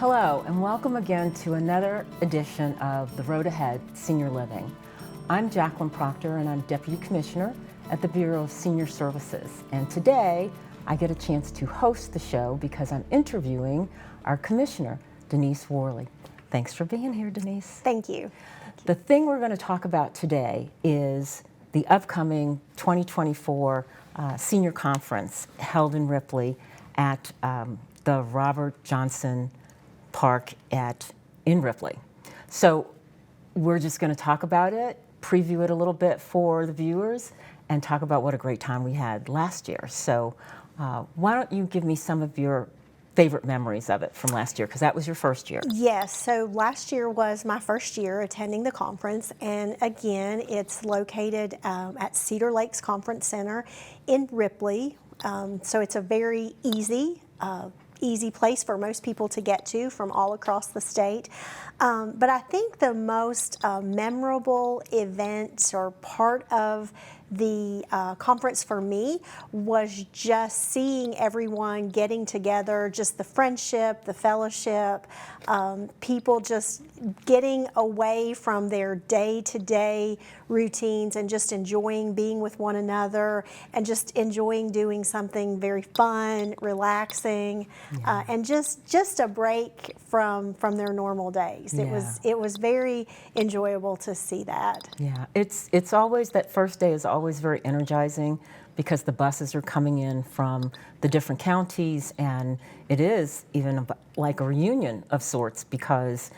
Hello, and welcome again to another edition of The Road Ahead Senior Living. I'm Jacqueline Proctor, and I'm Deputy Commissioner at the Bureau of Senior Services. And today, I get a chance to host the show because I'm interviewing our Commissioner, Denise Worley. Thanks for being here, Denise. Thank you. The thing we're going to talk about today is the upcoming 2024 Senior Conference held in Ripley at the Robert Johnson Park in Ripley. So we're just going to talk about it, preview it a little bit for the viewers, and talk about what a great time we had last year. So why don't you give me some of your favorite memories of it from last year, because that was your first year. Yes, so last year was my first year attending the conference, and again, it's located at Cedar Lakes Conference Center in Ripley. So it's a very easy place for most people to get to from all across the state. But I think the most memorable event or part of the conference for me was just seeing everyone getting together, just the friendship, the fellowship, people just getting away from their day-to-day routines and just enjoying being with one another and just enjoying doing something very fun, relaxing, and just a break from their normal days. It was very enjoyable to see that. Yeah, it's always, that first day is always very energizing because the buses are coming in from the different counties, and it is even like a reunion of sorts because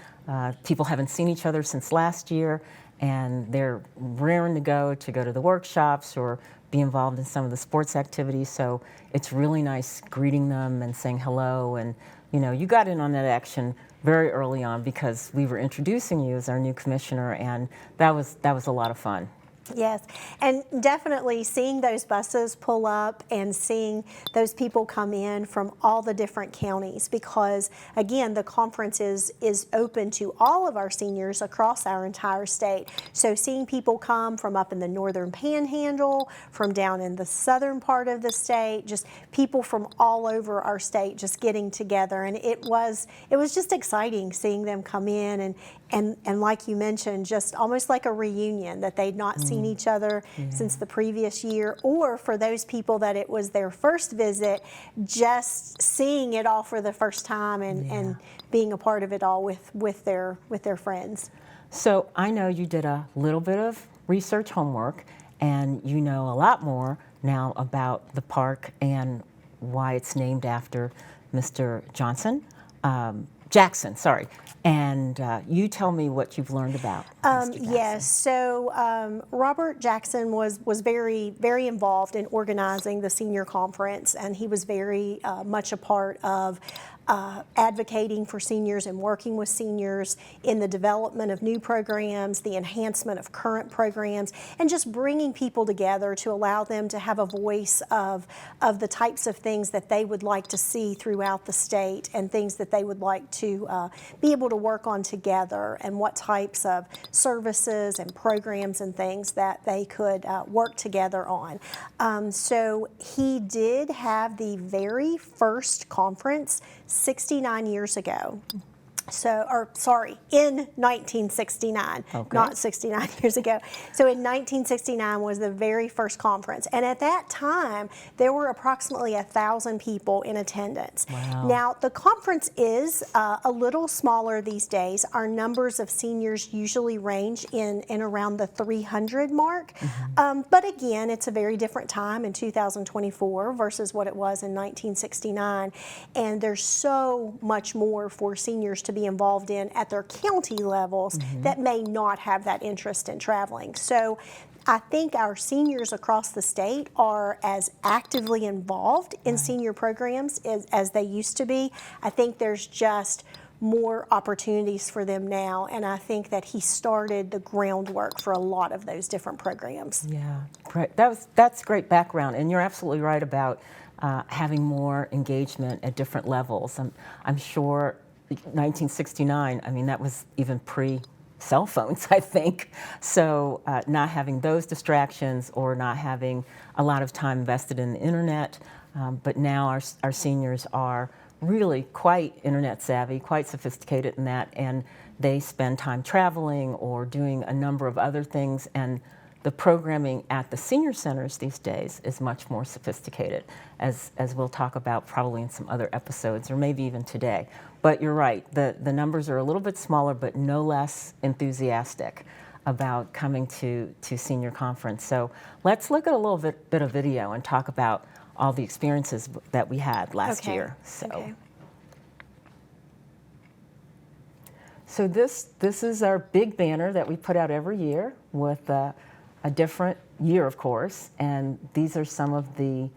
people haven't seen each other since last year, and they're raring to go to the workshops or be involved in some of the sports activities. So it's really nice greeting them and saying hello. And you got in on that action very early on because we were introducing you as our new commissioner, and that was a lot of fun. Yes, and definitely seeing those buses pull up and seeing those people come in from all the different counties, because again, the conference is open to all of our seniors across our entire state. So seeing people come from up in the northern panhandle, from down in the southern part of the state, just people from all over our state just getting together, and it was just exciting seeing them come in and like you mentioned, just almost like a reunion that they'd not seen each other since the previous year, or for those people that it was their first visit, just seeing it all for the first time and being a part of it all with their friends. So I know you did a little bit of research homework, and you know a lot more now about the park and why it's named after Mr. Jackson, sorry. And you tell me what you've learned about Mr. Jackson. Yes, so Robert Jackson was very, very involved in organizing the senior conference, and he was very much a part of advocating for seniors and working with seniors in the development of new programs, the enhancement of current programs, and just bringing people together to allow them to have a voice of the types of things that they would like to see throughout the state and things that they would like to be able to work on together, and what types of services and programs and things that they could work together on. So he did have the very first conference 69 years ago. In 1969, not 69 years ago. So in 1969 was the very first conference. And at that time, there were approximately 1,000 people in attendance. Wow. Now, the conference is a little smaller these days. Our numbers of seniors usually range in around the 300 mark. But again, it's a very different time in 2024 versus what it was in 1969. And there's so much more for seniors to be involved in at their county levels that may not have that interest in traveling. So I think our seniors across the state are as actively involved in senior programs as they used to be. I think there's just more opportunities for them now, and I think that he started the groundwork for a lot of those different programs. Yeah, great. That's great background, and you're absolutely right about having more engagement at different levels. I'm sure 1969, I mean, that was even pre-cell phones, I think. So not having those distractions or not having a lot of time invested in the internet, but now our seniors are really quite internet savvy, quite sophisticated in that, and they spend time traveling or doing a number of other things. And the programming at the senior centers these days is much more sophisticated, as we'll talk about probably in some other episodes, or maybe even today. But you're right, the numbers are a little bit smaller, but no less enthusiastic about coming to senior conference. So let's look at a little bit of video and talk about all the experiences that we had last year. So this is our big banner that we put out every year with a different year, of course, and these are some of the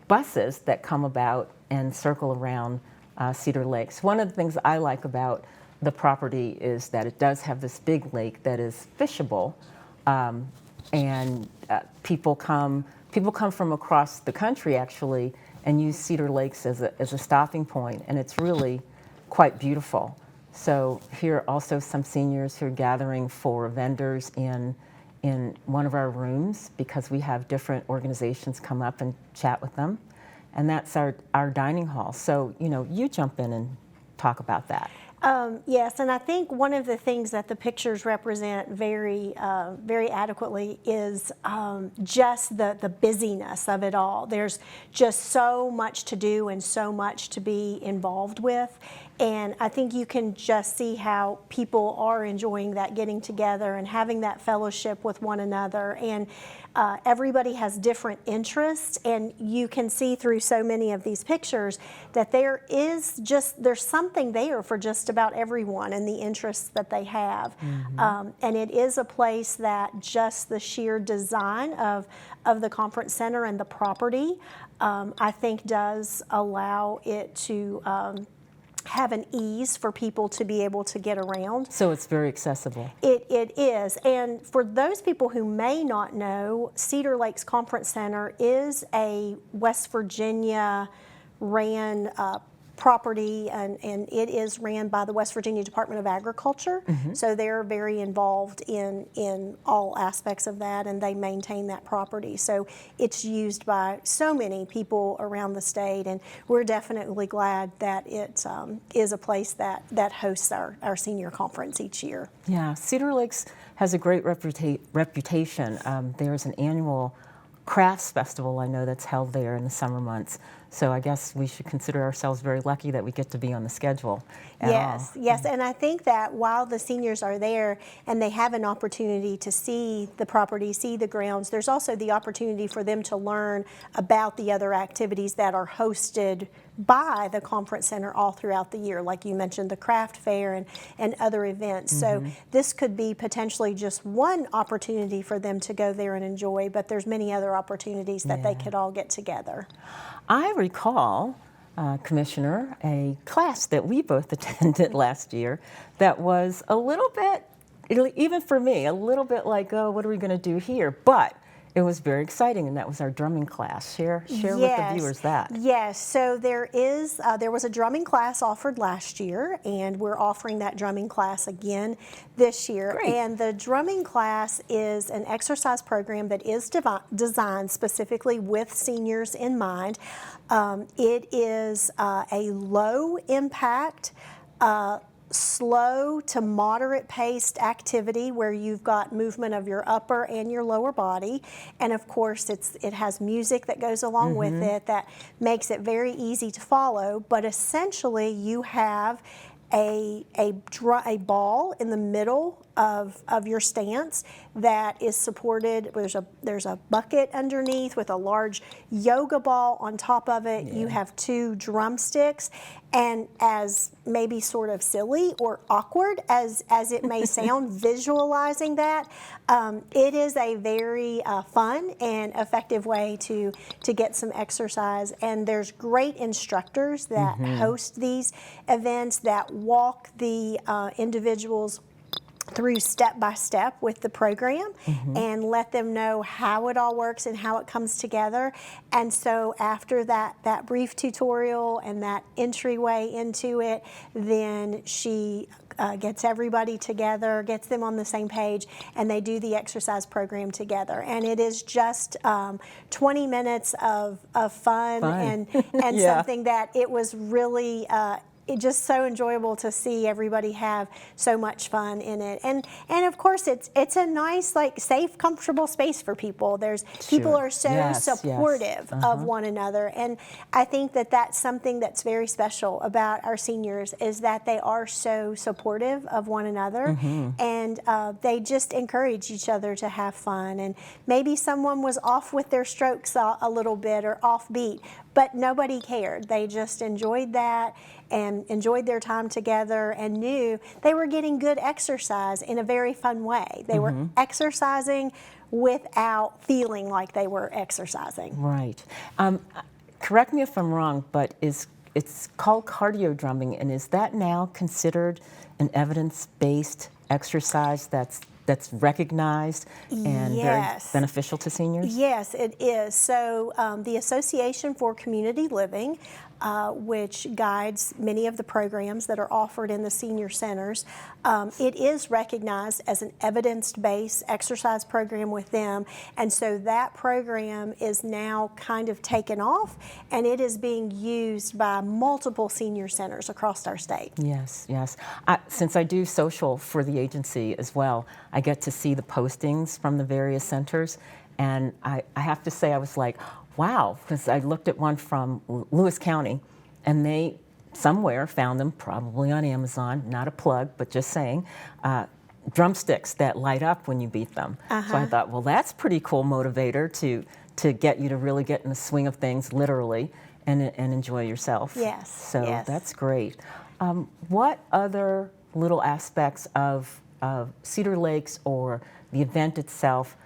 buses that come about and circle around Cedar Lakes. One of the things I like about the property is that it does have this big lake that is fishable, and people come from across the country actually and use Cedar Lakes as a stopping point, and it's really quite beautiful. So here are also some seniors who are gathering for vendors in one of our rooms, because we have different organizations come up and chat with them. And that's our dining hall. So, you jump in and talk about that. Yes, and I think one of the things that the pictures represent very adequately is just the busyness of it all. There's just so much to do and so much to be involved with. And I think you can just see how people are enjoying that getting together and having that fellowship with one another. And everybody has different interests, and you can see through so many of these pictures that there's something there for just about everyone and the interests that they have. And it is a place that just the sheer design of the conference center and the property, I think does allow it to have an ease for people to be able to get around. So it's very accessible. It is. And for those people who may not know, Cedar Lakes Conference Center is a West Virginia ran property, and it is ran by the West Virginia Department of Agriculture. So they're very involved in all aspects of that, and they maintain that property. So it's used by so many people around the state, and we're definitely glad that it is a place that hosts our senior conference each year. Yeah, Cedar Lakes has a great reputation. There's an annual crafts festival, I know, that's held there in the summer months. So I guess we should consider ourselves very lucky that we get to be on the schedule at all. Yes, and I think that while the seniors are there and they have an opportunity to see the property, see the grounds, there's also the opportunity for them to learn about the other activities that are hosted by the conference center all throughout the year, like you mentioned, the craft fair and other events. So this could be potentially just one opportunity for them to go there and enjoy, but there's many other opportunities that they could all get together. I recall, Commissioner, a class that we both attended last year that was a little bit, even for me, a little bit like, oh, what are we going to do here? But it was very exciting, and that was our drumming class. Share with the viewers that. Yes, so there was a drumming class offered last year, and we're offering that drumming class again this year. Great. And the drumming class is an exercise program that is designed specifically with seniors in mind. It is a low impact, slow to moderate paced activity where you've got movement of your upper and your lower body, and of course it has music that goes along with it that makes it very easy to follow. But essentially you have a ball in the middle of your stance that is supported. There's a bucket underneath with a large yoga ball on top of it. You have 2 drumsticks, and as maybe sort of silly or awkward as it may sound, visualizing that, it is a very fun and effective way to get some exercise. And there's great instructors that host these events that walk the individuals through step by step with the program and let them know how it all works and how it comes together. And so after that brief tutorial and that entryway into it, then she gets everybody together, gets them on the same page, and they do the exercise program together. And it is just 20 minutes of fun. and Yeah. something that it was really it's just so enjoyable to see everybody have so much fun in it. And of course it's a nice, like, safe, comfortable space for people. People Sure. are so Yes, yes. supportive of one another. And I think that that's something that's very special about our seniors, is that they are so supportive of one another. And they just encourage each other to have fun. And maybe someone was off with their strokes a little bit, or offbeat, but nobody cared. They just enjoyed that and enjoyed their time together, and knew they were getting good exercise in a very fun way. They were exercising without feeling like they were exercising. Right. Correct me if I'm wrong, but it's called cardio drumming, and is that now considered an evidence-based exercise that's recognized and very Yes. beneficial to seniors? Yes, it is. So the Association for Community Living, which guides many of the programs that are offered in the senior centers, it is recognized as an evidence-based exercise program with them. And so that program is now kind of taken off, and it is being used by multiple senior centers across our state. Yes, yes. Since I do social for the agency as well, I get to see the postings from the various centers, and I have to say I was like, wow, because I looked at one from Lewis County, and they somewhere found them, probably on Amazon, not a plug, but just saying, drumsticks that light up when you beat them. So I thought, well, that's pretty cool motivator to get you to really get in the swing of things, literally, and enjoy yourself. Yes, So yes. that's great. What other little aspects of Cedar Lakes or the event itself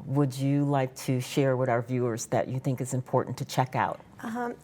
would you like to share with our viewers that you think is important to check out?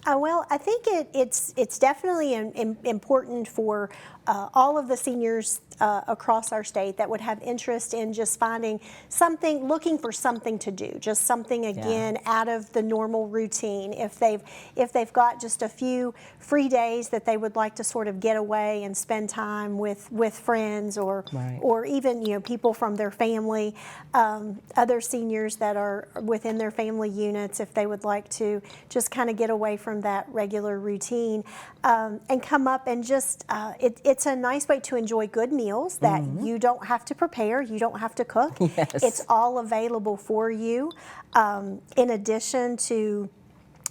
Well, I think it's definitely important for all of the seniors across our state that would have interest in just finding something, looking for something to do, just something again out of the normal routine. If they've got just a few free days that they would like to sort of get away and spend time with friends, or even people from their family, other seniors that are within their family units, if they would like to just kind of get away from that regular routine, and come up and just it's a nice way to enjoy good meals that you don't have to prepare, you don't have to cook. Yes. It's all available for you, in addition to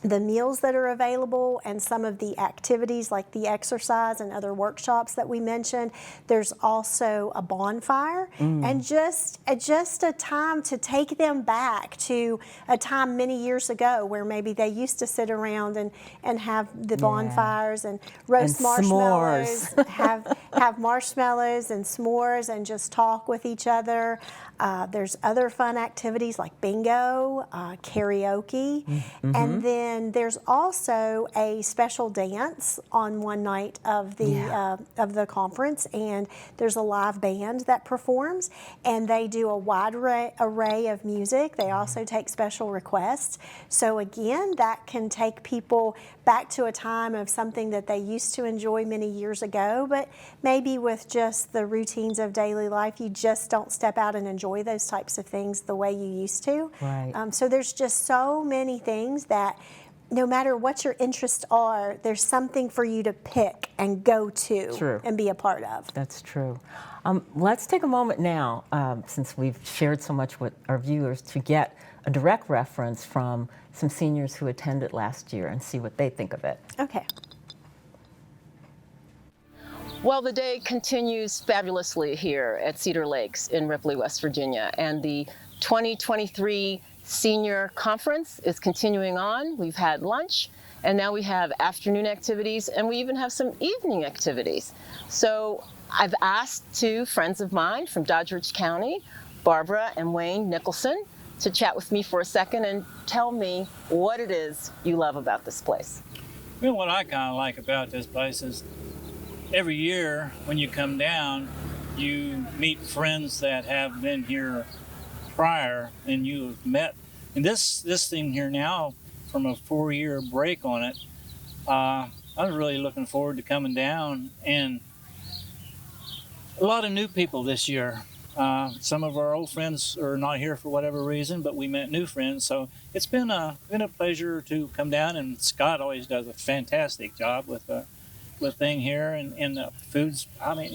the meals that are available and some of the activities like the exercise and other workshops that we mentioned. There's also a bonfire, and just a time to take them back to a time many years ago where maybe they used to sit around and have the bonfires and roast And marshmallows, s'mores. have marshmallows and s'mores and just talk with each other. There's other fun activities like bingo, karaoke, and then there's also a special dance on one night of the conference, and there's a live band that performs, and they do a wide array of music. They also take special requests. So again, that can take people back to a time of something that they used to enjoy many years ago, but maybe with just the routines of daily life, you just don't step out and enjoy those types of things the way you used to. Right. So there's just so many things that no matter what your interests are, there's something for you to pick and go to and be a part of. That's true. Let's take a moment now, since we've shared so much with our viewers, to get a direct reference from some seniors who attended last year and see what they think of it. Okay. Well, the day continues fabulously here at Cedar Lakes in Ripley, West Virginia, and the 2023 Senior Conference is continuing on. We've had lunch, and now we have afternoon activities, and we even have some evening activities. So I've asked two friends of mine from Doddridge County, Barbara and Wayne Nicholson, to chat with me for a second and tell me what it is you love about this place. Well, what I kind of like about this place is every year when you come down, you meet friends that have been here prior and you've met. And this thing here now, from a 4-year break on it, I was really looking forward to coming down and A lot of new people this year. Some of our old friends are not here for whatever reason, but we met new friends. So it's been a pleasure to come down. And Scott always does a fantastic job with thing here, and the foods. I mean,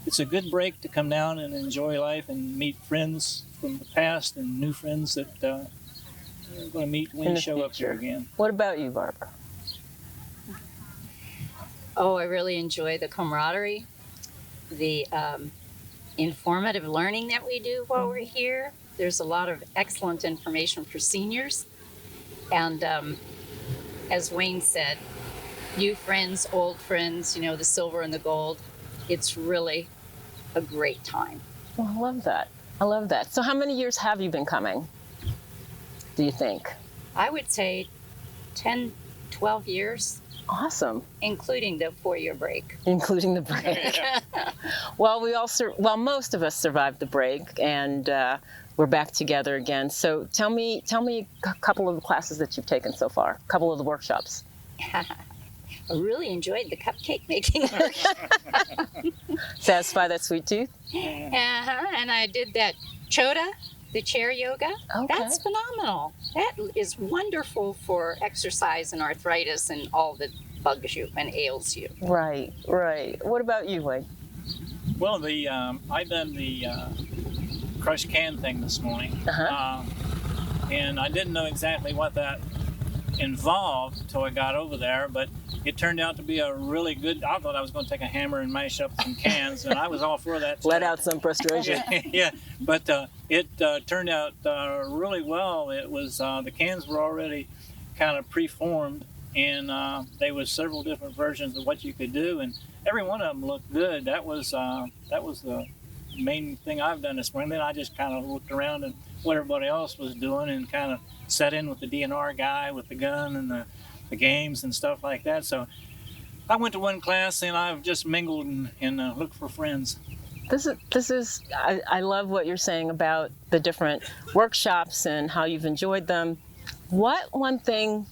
it's a good break to come down and enjoy life and meet friends from the past and new friends that we're going to meet when In you the show up here future. again. What about you, Barbara? Oh, I really enjoy the camaraderie, the informative learning that we do while we're here. There's a lot of excellent information for seniors. And as Wayne said, new friends, old friends, the silver and the gold. It's really a great time. Well, I love that. I love that. So how many years have you been coming, do you think? I would say 10, 12 years, Awesome. including the 4-year break. Including the break. Well, most of us survived the break, and we're back together again. So tell me a couple of the classes that you've taken so far, a couple of the workshops. I really enjoyed the cupcake making workshop. Satisfy that sweet tooth? And I did that chota, the chair yoga. Okay. That's phenomenal. That is wonderful for exercise and arthritis and all that bugs you and ails you. Right, right. What about you, Wade? Well, I done the crushed can thing this morning, and I didn't know exactly what that involved until I got over there, but it turned out to be a really good. I thought I was going to take a hammer and mash up some cans, and I was all for that. Let out some frustration. Yeah, but it turned out really well. It was the cans were already kind of preformed, and there was several different versions of what you could do, and every one of them looked good. That was the main thing I've done this morning. Then I just kind of looked around and what everybody else was doing, and kind of sat in with the DNR guy with the gun and the games and stuff like that. So I went to one class, and I've just mingled and looked for friends. I love what you're saying about the different workshops and how you've enjoyed them. What one thing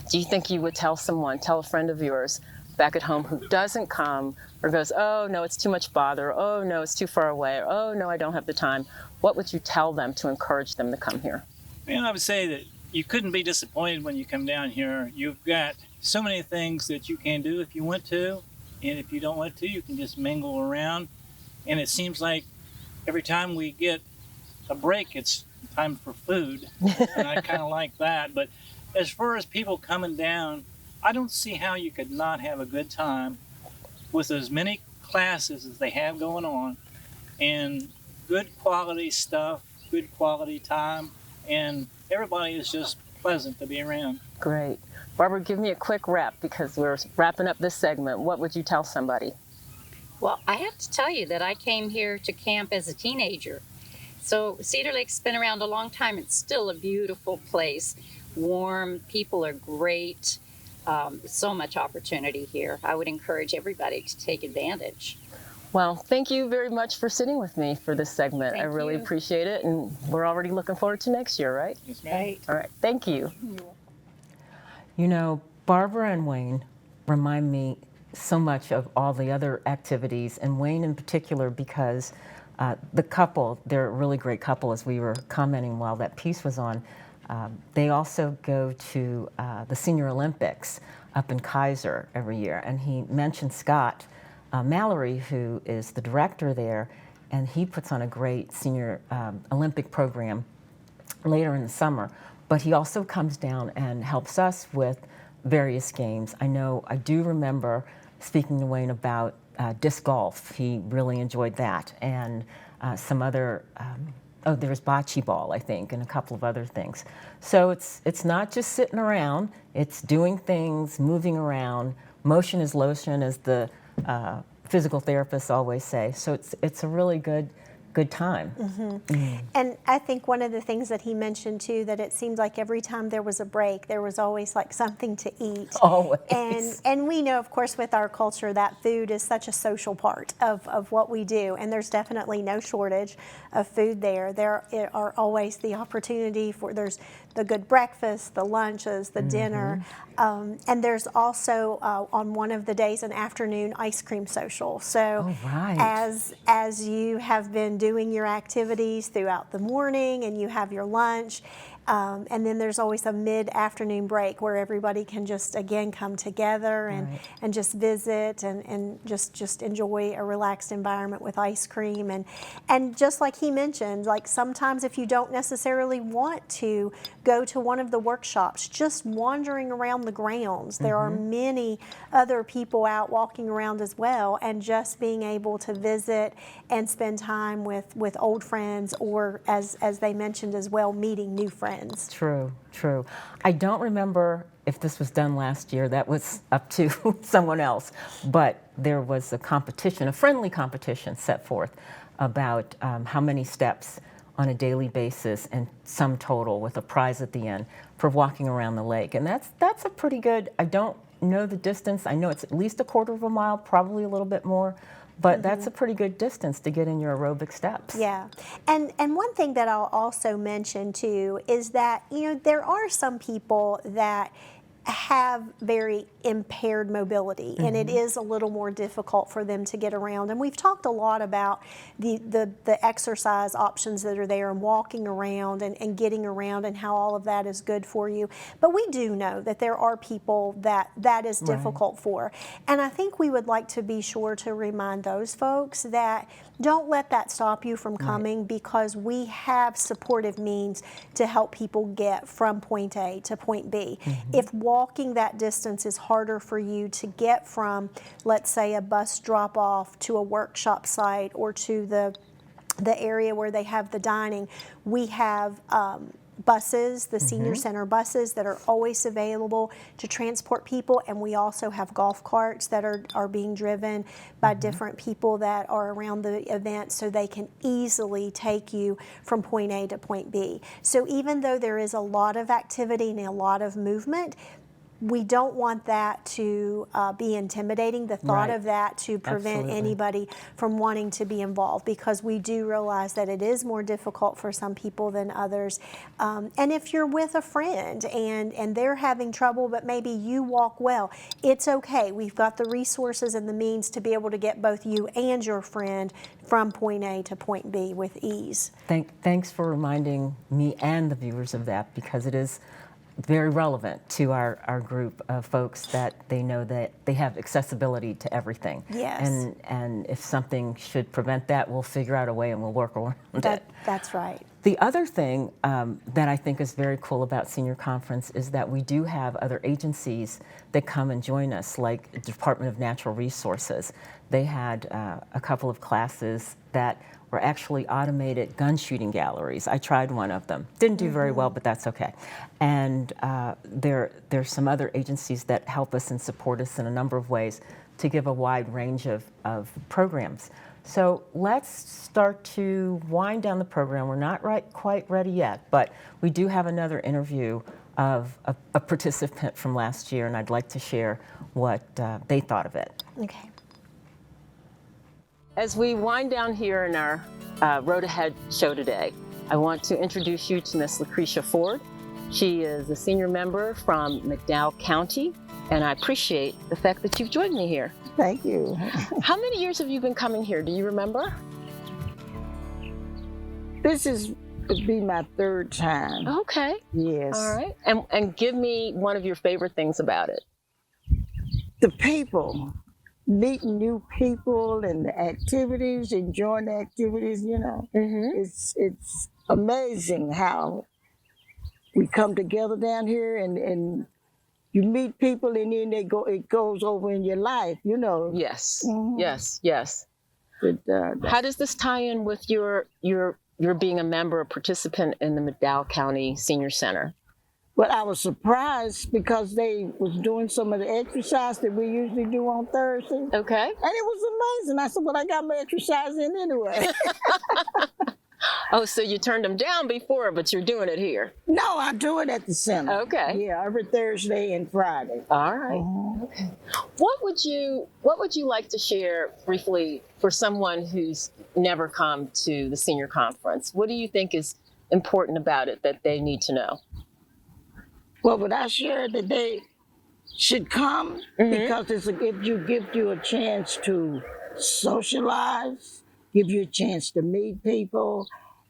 do you think you would tell a friend of yours back at home who doesn't come or goes, oh no, it's too much bother, oh no, it's too far away, or oh no, I don't have the time? What would you tell them to encourage them to come here? And I would say that you couldn't be disappointed when you come down here. You've got so many things that you can do if you want to, and if you don't want to, you can just mingle around. And it seems like every time we get a break, it's time for food, and I kind of like that. But as far as people coming down, I don't see how you could not have a good time with as many classes as they have going on, and good quality stuff, good quality time, and everybody is just pleasant to be around. Great. Barbara, give me a quick wrap because we're wrapping up this segment. What would you tell somebody? Well, I have to tell you that I came here to camp as a teenager. So Cedar Lake's been around a long time. It's still a beautiful place. Warm, people are great. So much opportunity here. I would encourage everybody to take advantage. Well, thank you very much for sitting with me for this segment. I Thank really you. appreciate it, and we're already looking forward to next year, right? Yes, ma'am. Right. All right, thank you. You know, Barbara and Wayne remind me so much of all the other activities, and Wayne in particular because the couple, they're a really great couple, as we were commenting while that piece was on. They also go to the Senior Olympics up in Kaiser every year, and he mentioned Scott Mallory, who is the director there, and he puts on a great Senior Olympic program later in the summer. But he also comes down and helps us with various games. I do remember speaking to Wayne about disc golf. He really enjoyed that, and some other. There's bocce ball, I think, and a couple of other things. So it's not just sitting around. It's doing things, moving around. Motion is lotion, as the physical therapists always say. So it's a really good time. And I think one of the things that he mentioned too, that it seemed like every time there was a break, there was always like something to eat. Always. And we know, of course, with our culture, that food is such a social part of what we do. And there's definitely no shortage of food there. There are always the opportunity for, there's the good breakfast, the lunches, the dinner. And there's also on one of the days an afternoon ice cream social. So Oh, right. as you have been doing your activities throughout the morning and you have your lunch, and then there's always a mid-afternoon break where everybody can just again come together and just visit and just enjoy a relaxed environment with ice cream. And just like he mentioned, like sometimes if you don't necessarily want to go to one of the workshops, just wandering around the grounds, there are many other people out walking around as well, and just being able to visit and spend time with old friends, or as they mentioned as well, meeting new friends. True, true. I don't remember if this was done last year. That was up to someone else. But there was a competition, a friendly competition set forth about how many steps on a daily basis and sum total with a prize at the end for walking around the lake. And that's a pretty good, I don't know the distance. I know it's at least a quarter of a mile, probably a little bit more. But that's a pretty good distance to get in your aerobic steps. Yeah, and one thing that I'll also mention too is that, you know, there are some people that have very impaired mobility, and it is a little more difficult for them to get around. And we've talked a lot about the exercise options that are there and walking around and getting around and how all of that is good for you. But we do know that there are people that is difficult for. And I think we would like to be sure to remind those folks that don't let that stop you from coming, because we have supportive means to help people get from point A to point B. If walking that distance is harder for you to get from, let's say, a bus drop off to a workshop site or to the area where they have the dining, we have buses, the senior center buses that are always available to transport people, and we also have golf carts that are being driven by different people that are around the event, so they can easily take you from point A to point B. So even though there is a lot of activity and a lot of movement, we don't want that to be intimidating, the thought of that to prevent anybody from wanting to be involved, because we do realize that it is more difficult for some people than others. And if you're with a friend and they're having trouble, but maybe you walk well, it's okay. We've got the resources and the means to be able to get both you and your friend from point A to point B with ease. Thanks for reminding me and the viewers of that, because it is very relevant to our group of folks that they know that they have accessibility to everything. Yes. And if something should prevent that, we'll figure out a way and we'll work around it. That's right. The other thing that I think is very cool about Senior Conference is that we do have other agencies that come and join us, like the Department of Natural Resources. They had a couple of classes that were actually automated gun shooting galleries. I tried one of them. Didn't do very well, but that's okay. And there's some other agencies that help us and support us in a number of ways to give a wide range of programs. So let's start to wind down the program. We're not quite ready yet, but we do have another interview of a participant from last year, and I'd like to share what they thought of it. Okay. As we wind down here in our Road Ahead show today, I want to introduce you to Miss Lucretia Ford. She is a senior member from McDowell County, and I appreciate the fact that you've joined me here. Thank you. How many years have you been coming here? Do you remember? This would be my third time. Okay. Yes. All right. And give me one of your favorite things about it. The people, meeting new people and the activities, enjoying the activities, you know. It's amazing how we come together down here and you meet people, and then it goes over in your life, you know. Yes. Mhm. Yes. But, How does this tie in with your being a member, a participant in the McDowell County Senior Center? But I was surprised because they was doing some of the exercise that we usually do on Thursday. Okay. And it was amazing. I said, well, I got my exercise in anyway. Oh, so you turned them down before, but you're doing it here. No, I do it at the center. Okay. Yeah, every Thursday and Friday. All right. Okay. What would you like to share briefly for someone who's never come to the senior conference? What do you think is important about it that they need to know? Well, but I share that they should come because it gives you a chance to socialize, give you a chance to meet people,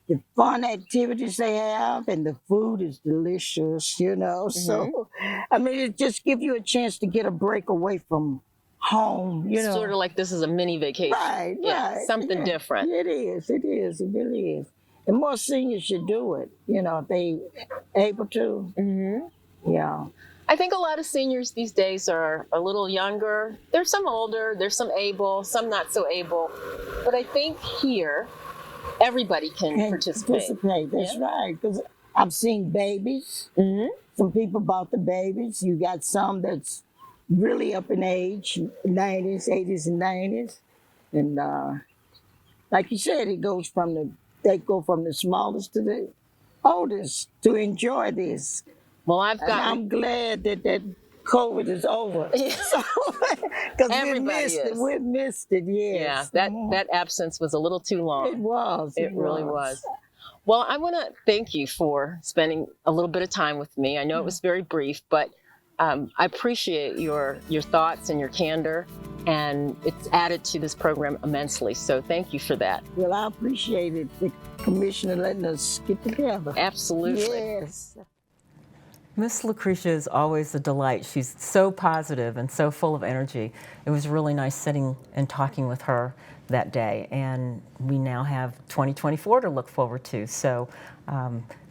the fun activities they have, and the food is delicious, you know. So, I mean, it just gives you a chance to get a break away from home, you know. Sort of like this is a mini vacation. Right, Yeah, right. something yeah. different. It is, it really is. And more seniors should do it, you know, if they able to. Yeah. I think a lot of seniors these days are a little younger. There's some older, there's some able, some not so able. But I think here, everybody can And participate. That's right. Because I've seen babies. Some people bought the babies. You got some that's really up in age, 90s, 80s, and 90s. And like you said, they go from the smallest to the oldest to enjoy this. Well, I've And got I'm glad that COVID is over. Because Everybody is. We missed it, yes. yeah, that absence was a little too It long. was. It really was. Well, I want to thank you for spending a little bit of time with me. I know it was very brief, but I appreciate your thoughts and your candor, and it's added to this program immensely. So thank you for that. Well, I appreciate it, the commissioner letting us get together. Absolutely. Yes. Miss Lucretia is always a delight. She's so positive and so full of energy. It was really nice sitting and talking with her that day, and we now have 2024 to look forward to. So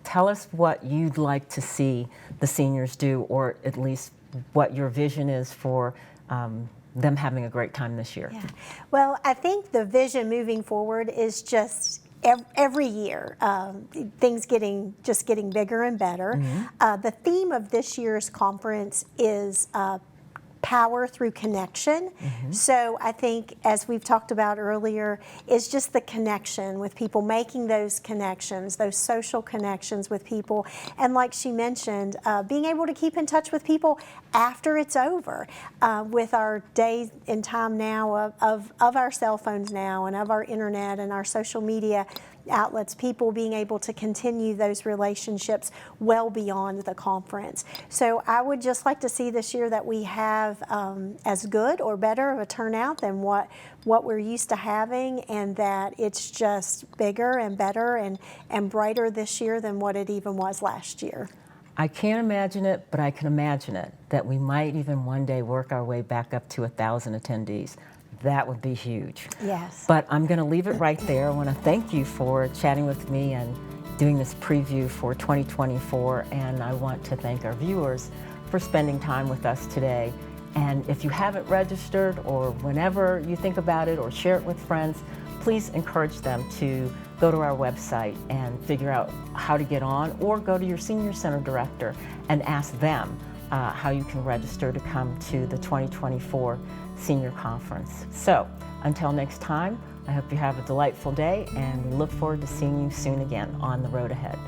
tell us what you'd like to see the seniors do, or at least what your vision is for them having a great time this year. Yeah. Well, I think the vision moving forward is just every year, things getting bigger and better. The theme of this year's conference is power through connection. So I think, as we've talked about earlier, is just the connection with people, making those connections, those social connections with people. And like she mentioned, being able to keep in touch with people after it's over. With our day and time now of our cell phones now and of our internet and our social media outlets, people being able to continue those relationships well beyond the conference. So I would just like to see this year that we have as good or better of a turnout than what we're used to having, and that it's just bigger and better and brighter this year than what it even was last year. I can't imagine it, but I can imagine it, that we might even one day work our way back up to 1,000 attendees. That would be huge. Yes. But I'm going to leave it right there. I want to thank you for chatting with me and doing this preview for 2024. And I want to thank our viewers for spending time with us today. And if you haven't registered, or whenever you think about it or share it with friends, please encourage them to go to our website and figure out how to get on, or go to your senior center director and ask them how you can register to come to the 2024 Senior Conference. So until next time, I hope you have a delightful day, and we look forward to seeing you soon again on The Road Ahead.